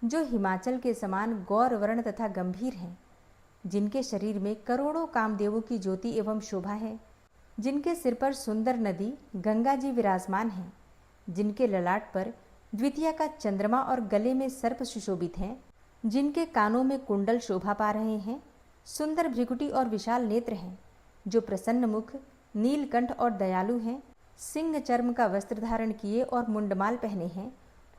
जो हिमाचल के समान गौर वर्ण तथा गंभीर हैं, जिनके शरीर में करोड़ों कामदेवों की ज्योति एवं शोभा है, जिनके सिर पर सुंदर नदी गंगा जी विराजमान हैं, जिनके ललाट पर द्वितीया का चंद्रमा और गले में सर्प सुशोभित हैं, जिनके कानों में कुंडल शोभा पा रहे हैं, सुंदर भ्रिकुटी और विशाल नेत्र हैं, जो प्रसन्न मुख, नीलकंठ और दयालु हैं, सिंह चर्म का वस्त्र धारण किए और मुंडमाल पहने हैं,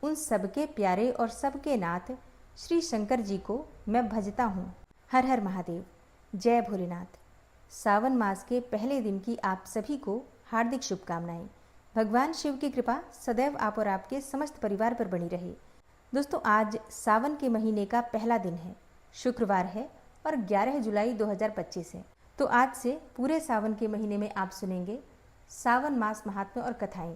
उन सबके प्यारे और सबके नाथ श्री शंकर जी को मैं भजता हूँ। हर हर महादेव, जय भोलेनाथ। सावन मास के पहले दिन की आप सभी को हार्दिक शुभकामनाएं। भगवान शिव की कृपा सदैव आप और आपके समस्त परिवार पर बनी रहे। दोस्तों, आज सावन के महीने का पहला दिन है, शुक्रवार है और 11 जुलाई 2025 है। तो आज से पूरे सावन के महीने में आप सुनेंगे सावन मास महात्म्य और कथाएं।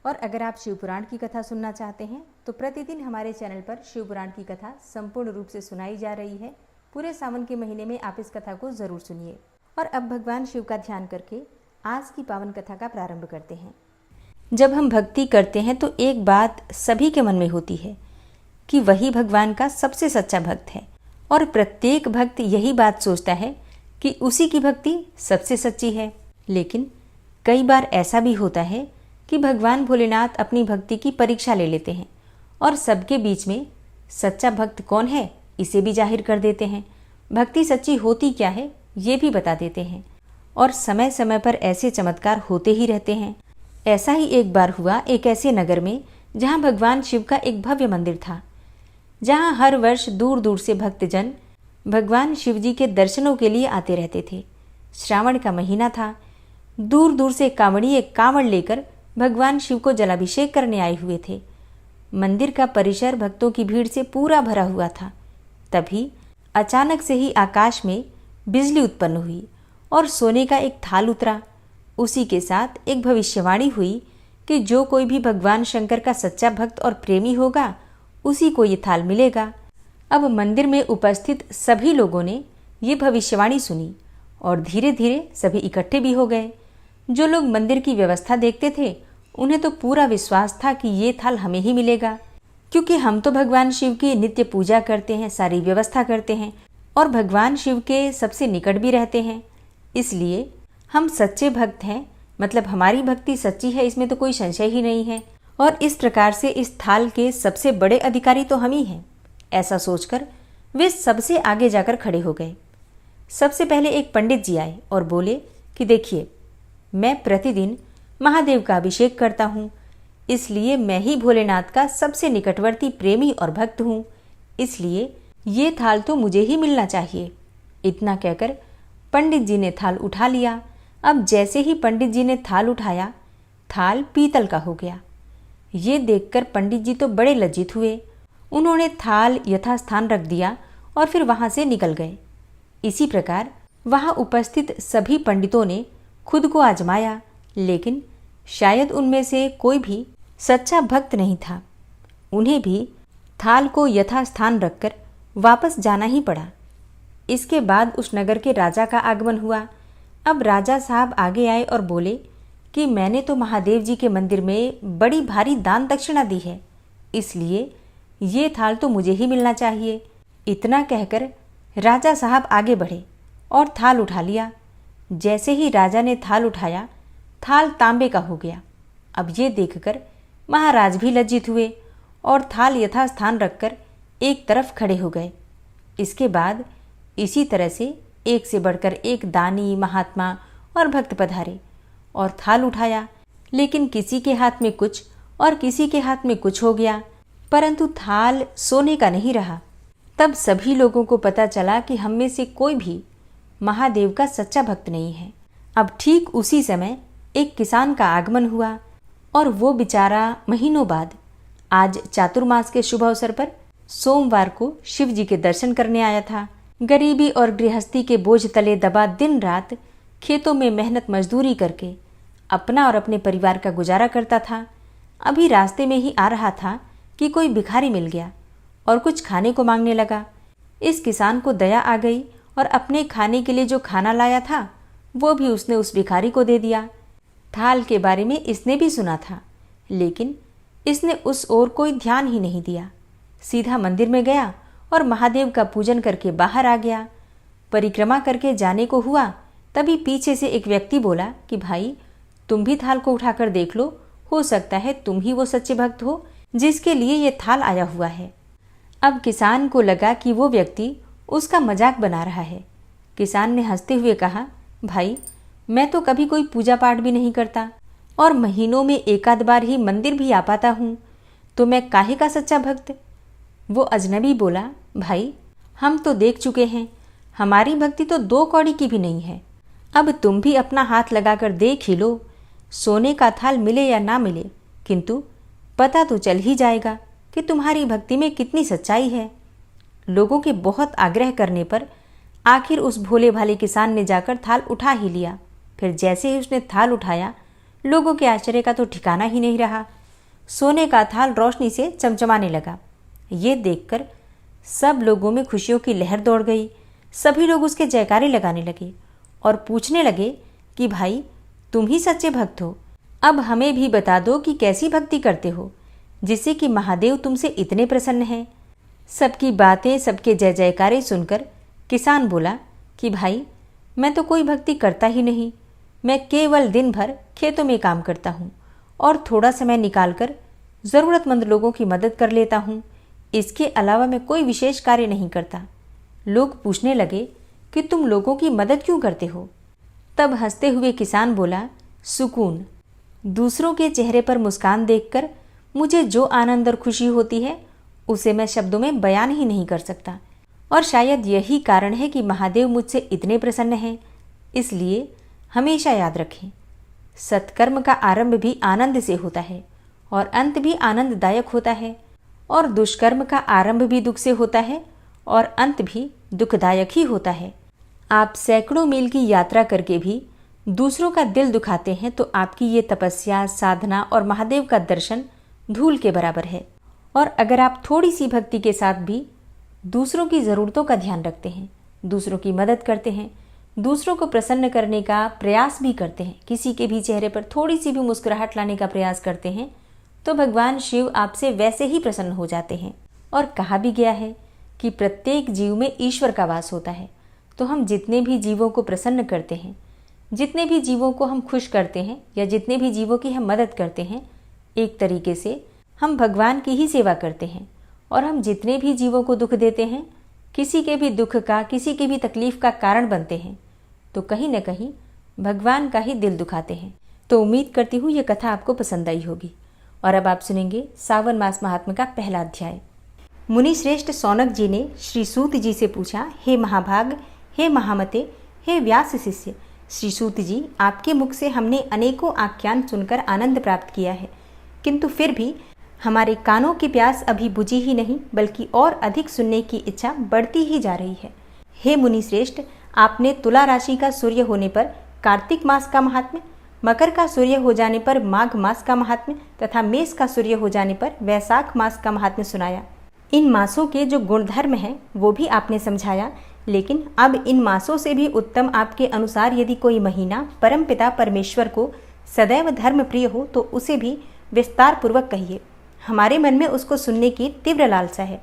और अगर आप शिवपुराण की कथा सुनना चाहते हैं तो प्रतिदिन हमारे चैनल पर शिवपुराण की कथा संपूर्ण रूप से सुनाई जा रही है। पूरे सावन के महीने में आप इस कथा को जरूर सुनिए। और अब भगवान शिव का ध्यान करके आज की पावन कथा का प्रारंभ करते हैं। जब हम भक्ति करते हैं तो एक बात सभी के मन में होती है कि वही भगवान का सबसे सच्चा भक्त है, और प्रत्येक भक्त यही बात सोचता है कि उसी की भक्ति सबसे सच्ची है। लेकिन कई बार ऐसा भी होता है कि भगवान भोलेनाथ अपनी भक्ति की परीक्षा ले लेते हैं और सबके बीच में सच्चा भक्त कौन है इसे भी जाहिर कर देते हैं। भक्ति सच्ची होती क्या है ये भी बता देते हैं, और समय समय पर ऐसे चमत्कार होते ही रहते हैं। ऐसा ही एक बार हुआ एक ऐसे नगर में जहाँ भगवान शिव का एक भव्य मंदिर था, जहाँ हर वर्ष दूर दूर से भक्तजन भगवान शिव जी के दर्शनों के लिए आते रहते थे। श्रावण का महीना था। दूर दूर से कांवड़िए कांवड़ लेकर भगवान शिव को जलाभिषेक करने आए हुए थे। मंदिर का परिसर भक्तों की भीड़ से पूरा भरा हुआ था। तभी अचानक से ही आकाश में बिजली उत्पन्न हुई और सोने का एक थाल उतरा। उसी के साथ एक भविष्यवाणी हुई कि जो कोई भी भगवान शंकर का सच्चा भक्त और प्रेमी होगा उसी को ये थाल मिलेगा। अब मंदिर में उपस्थित सभी लोगों ने ये भविष्यवाणी सुनी और धीरे धीरे सभी इकट्ठे भी हो गए। जो लोग मंदिर की व्यवस्था देखते थे उन्हें तो पूरा विश्वास था कि ये थाल हमें ही मिलेगा, क्योंकि हम तो भगवान शिव की नित्य पूजा करते हैं, सारी व्यवस्था करते हैं और भगवान शिव के सबसे निकट भी रहते हैं। इसलिए हम सच्चे भक्त हैं, मतलब हमारी भक्ति सच्ची है, इसमें तो कोई संशय ही नहीं है। और इस प्रकार से इस थाल के सबसे बड़े अधिकारी तो हम ही हैं। ऐसा सोचकर वे सबसे आगे जाकर खड़े हो गए। सबसे पहले एक पंडित जी आए और बोले कि देखिए, मैं प्रतिदिन महादेव का अभिषेक करता हूँ, इसलिए मैं ही भोलेनाथ का सबसे निकटवर्ती प्रेमी और भक्त हूँ, इसलिए ये थाल तो मुझे ही मिलना चाहिए। इतना कहकर पंडित जी ने थाल उठा लिया। अब जैसे ही पंडित जी ने थाल उठाया, थाल पीतल का हो गया। ये देखकर पंडित जी तो बड़े लज्जित हुए। उन्होंने थाल यथास्थान रख दिया और फिर वहां से निकल गए। इसी प्रकार वहां उपस्थित सभी पंडितों ने खुद को आजमाया, लेकिन शायद उनमें से कोई भी सच्चा भक्त नहीं था। उन्हें भी थाल को यथास्थान रखकर वापस जाना ही पड़ा। इसके बाद उस नगर के राजा का आगमन हुआ। अब राजा साहब आगे आए और बोले कि मैंने तो महादेव जी के मंदिर में बड़ी भारी दान दक्षिणा दी है, इसलिए ये थाल तो मुझे ही मिलना चाहिए। इतना कहकर राजा साहब आगे बढ़े और थाल उठा लिया। जैसे ही राजा ने थाल उठाया, थाल तांबे का हो गया। अब ये देखकर महाराज भी लज्जित हुए और थाल यथास्थान रखकर एक तरफ खड़े हो गए। इसके बाद इसी तरह से एक से बढ़कर एक दानी, महात्मा और भक्त पधारे और थाल उठाया, लेकिन किसी के हाथ में कुछ और किसी के हाथ में कुछ हो गया, परंतु थाल सोने का नहीं रहा। तब सभी लोगों को पता चला कि हम में से कोई भी महादेव का सच्चा भक्त नहीं है। अब ठीक उसी समय एक किसान का आगमन हुआ और वो बेचारा महीनों बाद आज चातुर्मास के शुभ अवसर पर सोमवार को शिव जी के दर्शन करने आया था। गरीबी और गृहस्थी के बोझ तले दबा दिन रात खेतों में मेहनत मजदूरी करके अपना और अपने परिवार का गुजारा करता था। अभी रास्ते में ही आ रहा था कि कोई भिखारी मिल गया और कुछ खाने को मांगने लगा। इस किसान को दया आ गई और अपने खाने के लिए जो खाना लाया था वो भी उसने उस भिखारी को दे दिया। थाल के बारे में इसने भी सुना था, लेकिन इसने उस ओर कोई ध्यान ही नहीं दिया। सीधा मंदिर में गया और महादेव का पूजन करके बाहर आ गया। परिक्रमा करके जाने को हुआ, तभी पीछे से एक व्यक्ति बोला कि भाई तुम भी थाल को उठाकर देख लो, हो सकता है तुम ही वो सच्चे भक्त हो जिसके लिए ये थाल आया हुआ है। अब किसान को लगा कि वो व्यक्ति उसका मजाक बना रहा है। किसान ने हंसते हुए कहा, भाई मैं तो कभी कोई पूजा पाठ भी नहीं करता और महीनों में एक आध बार ही मंदिर भी आ पाता हूँ, तो मैं काहे का सच्चा भक्त। वो अजनबी बोला, भाई हम तो देख चुके हैं, हमारी भक्ति तो 2 कौड़ी की भी नहीं है। अब तुम भी अपना हाथ लगाकर देख ही लो, सोने का थाल मिले या ना मिले, किंतु पता तो चल ही जाएगा कि तुम्हारी भक्ति में कितनी सच्चाई है। लोगों के बहुत आग्रह करने पर आखिर उस भोले भाले किसान ने जाकर थाल उठा ही लिया। फिर जैसे ही उसने थाल उठाया, लोगों के आश्चर्य का तो ठिकाना ही नहीं रहा। सोने का थाल रोशनी से चमचमाने लगा। ये देखकर सब लोगों में खुशियों की लहर दौड़ गई। सभी लोग उसके जयकारे लगाने लगे और पूछने लगे कि भाई तुम ही सच्चे भक्त हो, अब हमें भी बता दो कि कैसी भक्ति करते हो जिससे कि महादेव तुमसे इतने प्रसन्न हैं। सबकी बातें, सबके जय जयकारे सुनकर किसान बोला कि भाई मैं तो कोई भक्ति करता ही नहीं, मैं केवल दिन भर खेतों में काम करता हूँ और थोड़ा समय निकालकर ज़रूरतमंद लोगों की मदद कर लेता हूँ। इसके अलावा मैं कोई विशेष कार्य नहीं करता। लोग पूछने लगे कि तुम लोगों की मदद क्यों करते हो? तब हंसते हुए किसान बोला, सुकून। दूसरों के चेहरे पर मुस्कान देखकर मुझे जो आनंद और खुशी होती है उसे मैं शब्दों में बयान ही नहीं कर सकता, और शायद यही कारण है कि महादेव मुझसे इतने प्रसन्न हैं। इसलिए हमेशा याद रखें, सत्कर्म का आरंभ भी आनंद से होता है और अंत भी आनंददायक होता है, और दुष्कर्म का आरंभ भी दुख से होता है और अंत भी दुखदायक ही होता है। आप सैकड़ों मील की यात्रा करके भी दूसरों का दिल दुखाते हैं तो आपकी ये तपस्या, साधना और महादेव का दर्शन धूल के बराबर है। और अगर आप थोड़ी सी भक्ति के साथ भी दूसरों की ज़रूरतों का ध्यान रखते हैं, दूसरों की मदद करते हैं, दूसरों को प्रसन्न करने का प्रयास भी करते हैं, किसी के भी चेहरे पर थोड़ी सी भी मुस्कुराहट लाने का प्रयास करते हैं, तो भगवान शिव आपसे वैसे ही प्रसन्न हो जाते हैं। और कहा भी गया है कि प्रत्येक जीव में ईश्वर का वास होता है। तो हम जितने भी जीवों को प्रसन्न करते हैं, जितने भी जीवों को हम खुश करते हैं या जितने भी जीवों की हम मदद करते हैं, एक तरीके से हम भगवान की ही सेवा करते हैं। और हम जितने भी जीवों को दुख देते हैं, किसी के भी दुख का, किसी की भी तकलीफ का कारण बनते हैं, तो कहीं न कहीं भगवान का ही दिल दुखाते हैं। तो उम्मीद करती हूँ ये कथा आपको पसंद आई होगी। और अब आप सुनेंगे सावन मास महात्म्य का पहला अध्याय। मुनि श्रेष्ठ सौनक जी ने श्री सूत जी से पूछा, हे महाभाग, हे महामते, हे व्यास शिष्य, श्री सूत जी, आपके मुख से हमने अनेकों आख्यान सुनकर आनंद प्राप्त किया है, किंतु फिर भी हमारे कानों की प्यास अभी बुझी ही नहीं, बल्कि और अधिक सुनने की इच्छा बढ़ती ही जा रही है। हे मुनि श्रेष्ठ, आपने तुला राशि का सूर्य होने पर कार्तिक मास का महात्म्य, मकर का सूर्य हो जाने पर माघ मास का महात्म्य तथा मेष का सूर्य हो जाने पर वैशाख मास का महात्म्य सुनाया। इन मासों के जो गुणधर्म हैं वो भी आपने समझाया, लेकिन अब इन मासों से भी उत्तम आपके अनुसार यदि कोई महीना परमपिता परमेश्वर को सदैव धर्म प्रिय हो तो उसे भी विस्तार पूर्वक कहिए। हमारे मन में उसको सुनने की तीव्र लालसा है।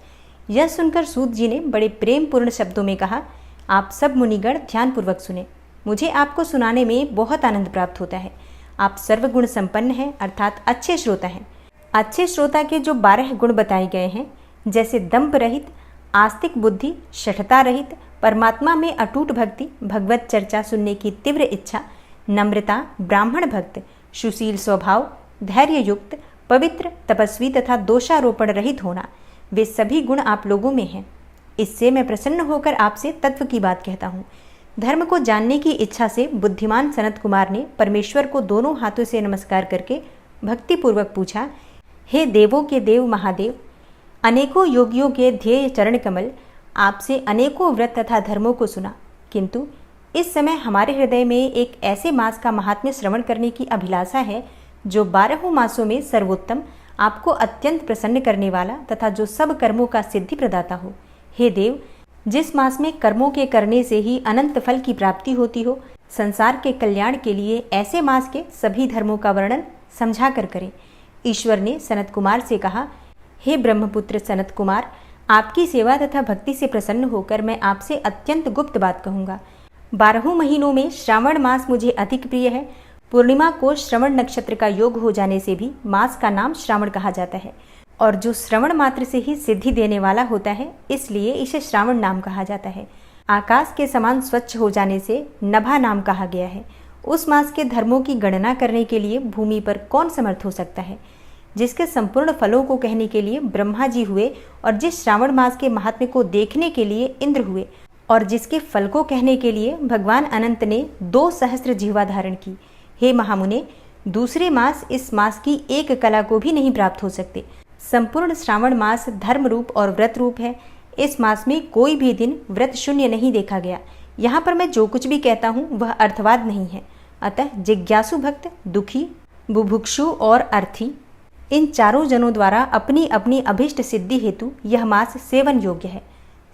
यह सुनकर सूत जी ने बड़े प्रेम पूर्ण शब्दों में कहा, आप सब मुनिगण ध्यानपूर्वक सुने, मुझे आपको सुनाने में बहुत आनंद प्राप्त होता है। आप सर्वगुण संपन्न हैं, अर्थात अच्छे श्रोता हैं। अच्छे श्रोता के जो 12 गुण बताए गए हैं, जैसे दंभ रहित, आस्तिक बुद्धि, शठता रहित, परमात्मा में अटूट भक्ति, भगवत चर्चा सुनने की तीव्र इच्छा, नम्रता, ब्राह्मण भक्त, सुशील स्वभाव, धैर्य युक्त, पवित्र, तपस्वी तथा दोषारोपण रहित होना, वे सभी गुण आप लोगों में हैं। इससे मैं प्रसन्न होकर आपसे तत्व की बात कहता हूँ। धर्म को जानने की इच्छा से बुद्धिमान सनत कुमार ने परमेश्वर को दोनों हाथों से नमस्कार करके भक्तिपूर्वक पूछा, हे देवों के देव महादेव, अनेकों योगियों के ध्येय चरण कमल, आपसे अनेकों व्रत तथा धर्मों को सुना, किंतु इस समय हमारे हृदय में एक ऐसे मास का महात्म्य श्रवण करने की अभिलाषा है जो 12 मासों में सर्वोत्तम, आपको अत्यंत प्रसन्न करने वाला तथा जो सब कर्मों का सिद्धि प्रदाता हो। हे देव, जिस मास में कर्मों के करने से ही अनंत फल की प्राप्ति होती हो, संसार के कल्याण के लिए ऐसे मास के सभी धर्मों का वर्णन समझा कर करें। ईश्वर ने सनत कुमार से कहा, हे ब्रह्मपुत्र सनत कुमार, आपकी सेवा तथा भक्ति से प्रसन्न होकर मैं आपसे अत्यंत गुप्त बात कहूँगा। 12 महीनों में श्रावण मास मुझे अधिक प्रिय है। पूर्णिमा को श्रवण नक्षत्र का योग हो जाने से भी मास का नाम श्रावण कहा जाता है, और जो श्रवण मात्र से ही सिद्धि देने वाला होता है, इसलिए इसे श्रावण नाम कहा जाता है। आकाश के समान स्वच्छ हो जाने से नभा नाम कहा गया है। उस मास के धर्मों की गणना करने के लिए भूमि पर कौन समर्थ हो सकता है? जिसके संपूर्ण फलों को कहने के लिए ब्रह्मा जी हुए, और जिस श्रावण मास के महात्म्य को देखने के लिए इंद्र हुए, और जिसके फल को कहने के लिए भगवान अनंत ने 2 सहस्त्र जिह्वा धारण की। हे महामुने, दूसरे मास इस मास की एक कला को भी नहीं प्राप्त हो सकते। संपूर्ण श्रावण मास धर्म रूप और व्रत रूप है। इस मास में कोई भी दिन व्रत शून्य नहीं देखा गया। यहाँ पर मैं जो कुछ भी कहता हूँ वह अर्थवाद नहीं है। अतः जिज्ञासु भक्त, दुखी, बुभुक्षु और अर्थी, इन चारों जनों द्वारा अपनी अपनी अभिष्ट सिद्धि हेतु यह मास सेवन योग्य है।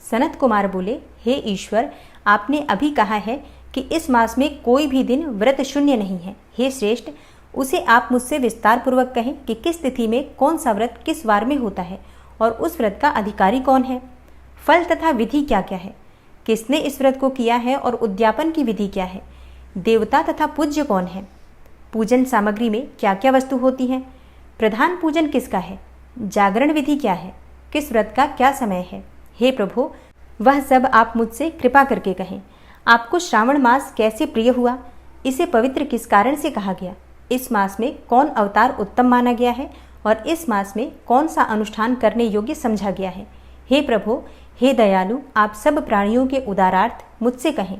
सनत कुमार बोले, हे ईश्वर, आपने अभी कहा है कि इस मास में कोई भी दिन व्रत शून्य नहीं है। हे श्रेष्ठ, उसे आप मुझसे विस्तार पूर्वक कहें कि किस तिथि में कौन सा व्रत किस वार में होता है, और उस व्रत का अधिकारी कौन है। फल तथा विधि क्या क्या है, किसने इस व्रत को किया है, और उद्यापन की विधि क्या है। देवता तथा पूज्य कौन है। पूजन सामग्री में क्या क्या वस्तु होती हैं। प्रधान पूजन किसका है। जागरण विधि क्या है। किस व्रत का क्या समय है। हे प्रभु, वह सब आप मुझसे कृपा करके कहें। आपको श्रावण मास कैसे प्रिय हुआ, इसे पवित्र किस कारण से कहा गया, इस मास में कौन अवतार उत्तम माना गया है, और इस मास में कौन सा अनुष्ठान करने योग्य समझा गया है। हे प्रभु, हे दयालु, आप सब प्राणियों के उदारार्थ मुझसे कहें।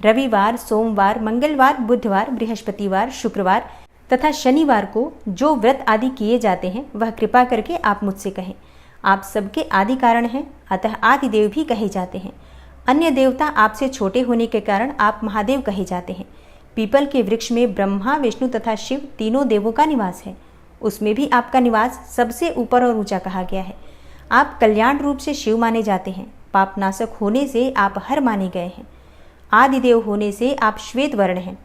रविवार, सोमवार, मंगलवार, बुधवार, बृहस्पतिवार, शुक्रवार तथा शनिवार को जो व्रत आदि किए जाते हैं वह कृपा करके आप मुझसे कहें। आप सबके आदि कारण हैं, अतः आदिदेव भी कहे जाते हैं। अन्य देवता आपसे छोटे होने के कारण आप महादेव कहे जाते हैं। पीपल के वृक्ष में ब्रह्मा, विष्णु तथा शिव तीनों देवों का निवास है। उसमें भी आपका निवास सबसे ऊपर और ऊंचा कहा गया है। आप कल्याण रूप से शिव माने जाते हैं। पापनाशक होने से आप हर माने गए हैं। आदिदेव होने से आप श्वेत वर्ण हैं।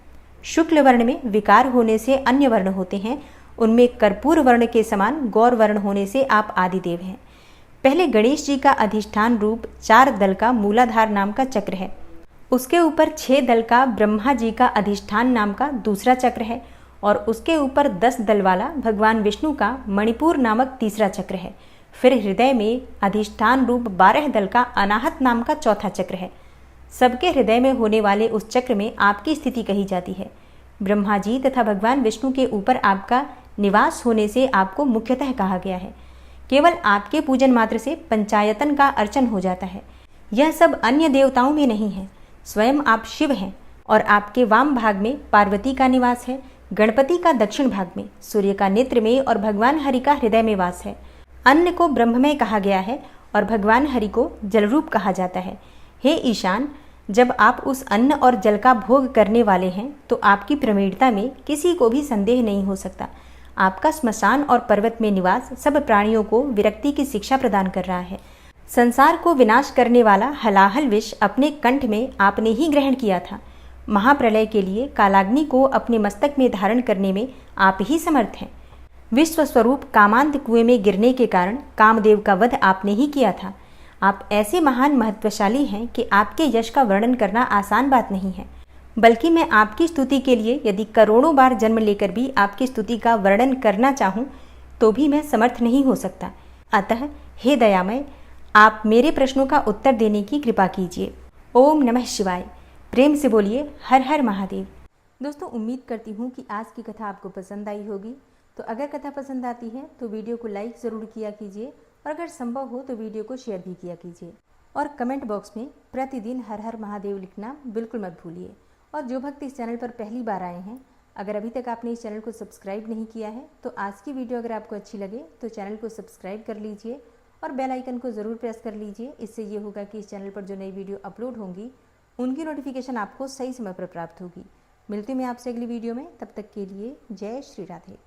शुक्ल वर्ण में विकार होने से अन्य वर्ण होते हैं। उनमें कर्पूर वर्ण के समान गौर वर्ण होने से आप आदिदेव हैं। पहले गणेश जी का अधिष्ठान रूप 4 दल का मूलाधार नाम का चक्र है। उसके ऊपर 6 दल का ब्रह्मा जी का अधिष्ठान नाम का दूसरा चक्र है, और उसके ऊपर 10 दल वाला भगवान विष्णु का मणिपुर नामक तीसरा चक्र है। फिर हृदय में अधिष्ठान रूप 12 दल का अनाहत नाम का चौथा चक्र है। सबके हृदय में होने वाले उस चक्र में आपकी स्थिति कही जाती है। ब्रह्मा जी तथा भगवान विष्णु के ऊपर आपका निवास होने से आपको मुख्यतः कहा गया है। केवल आपके पूजन मात्र से पंचायतन का अर्चन हो जाता है। यह सब अन्य देवताओं में नहीं है। स्वयं आप शिव हैं, और आपके वाम भाग में पार्वती का निवास है, गणपति का दक्षिण भाग में, सूर्य का नेत्र में, और भगवान हरि का हृदय में वास है। अन्न को ब्रह्ममय कहा गया है, और भगवान हरि को जलरूप कहा जाता है। हे ईशान, जब आप उस अन्न और जल का भोग करने वाले हैं तो आपकी प्रवीणता में किसी को भी संदेह नहीं हो सकता। आपका स्मशान और पर्वत में निवास सब प्राणियों को विरक्ति की शिक्षा प्रदान कर रहा है। संसार को विनाश करने वाला हलाहल विष अपने कंठ में आपने ही ग्रहण किया था। महाप्रलय के लिए कालाग्नि को अपने मस्तक में धारण करने में आप ही समर्थ हैं। विश्व स्वरूप कामांध कुएं में गिरने के कारण कामदेव का वध आपने ही किया था। आप ऐसे महान महत्वशाली हैं कि आपके यश का वर्णन करना आसान बात नहीं है। बल्कि मैं आपकी स्तुति के लिए यदि करोड़ों बार जन्म लेकर भी आपकी स्तुति का वर्णन करना चाहूँ तो भी मैं समर्थ नहीं हो सकता। अतः हे दयामय, आप मेरे प्रश्नों का उत्तर देने की कृपा कीजिए। ओम नमः शिवाय। प्रेम से बोलिए हर हर महादेव। दोस्तों, उम्मीद करती हूँ कि आज की कथा आपको पसंद आई होगी। तो अगर कथा पसंद आती है तो वीडियो को लाइक ज़रूर किया कीजिए, और अगर संभव हो तो वीडियो को शेयर भी किया कीजिए, और कमेंट बॉक्स में प्रतिदिन हर हर महादेव लिखना बिल्कुल मत भूलिए। और जो भक्त इस चैनल पर पहली बार आए हैं, अगर अभी तक आपने इस चैनल को सब्सक्राइब नहीं किया है तो आज की वीडियो अगर आपको अच्छी लगे तो चैनल को सब्सक्राइब कर लीजिए, और बेल आइकन को ज़रूर प्रेस कर लीजिए। इससे ये होगा कि इस चैनल पर जो नई वीडियो अपलोड होंगी उनकी नोटिफिकेशन आपको सही समय पर प्राप्त होगी। मिलती हूँ मैं आपसे अगली वीडियो में, तब तक के लिए जय श्री राधे।